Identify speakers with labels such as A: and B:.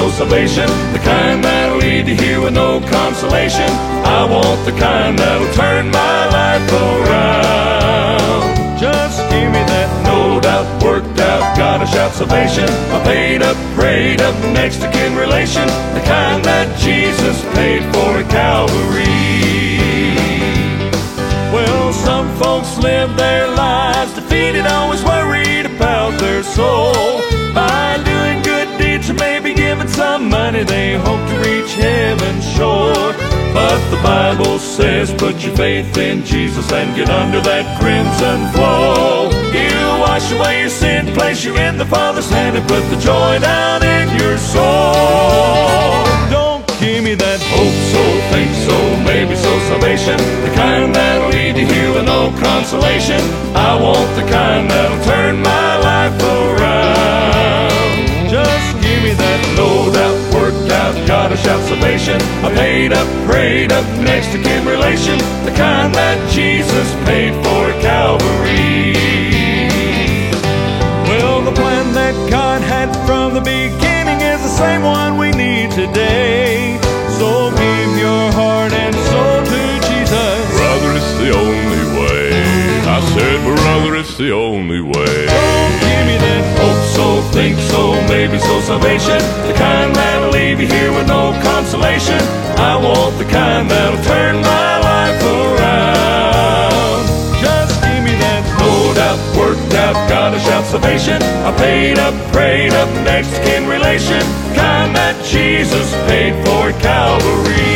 A: so salvation. The kind that'll lead you here with no consolation. I want the kind that'll turn my life around. Just give me that no doubt, worked out, gotta shout salvation. A paid up, prayed up, next to kin relation. The kind that Jesus paid for at Calvary. Well, some folks live their lives defeated, always worried about their soul. By doing good deeds or maybe giving some money, they hope to reach heaven's shore. But the Bible says, put your faith in Jesus and get under that crimson flow. He'll wash away your sin, place you in the Father's hand, and put the joy down in your soul. Don't give me that hope so, think so, maybe so salvation. The kind that'll lead you here with no consolation. I want the kind that'll turn my life around. Just give me that no doubt, worked out, gotta shout salvation. A paid up, prayed up, next to kin relation. The kind that Jesus paid for at Calvary. Well, the plan that God had from the beginning is the same one we need today. So give your heart and soul to Jesus.
B: Brother, it's the only way. I said, brother, it's the only way.
A: Don't give me that hope so, think so, maybe so salvation. The kind that'll leave you here with no consolation. I want the kind that'll turn my life around. Just give me that no doubt, worked out, gotta shout salvation. I paid up, prayed up, next to kin relation. Kind that Jesus paid for at Calvary.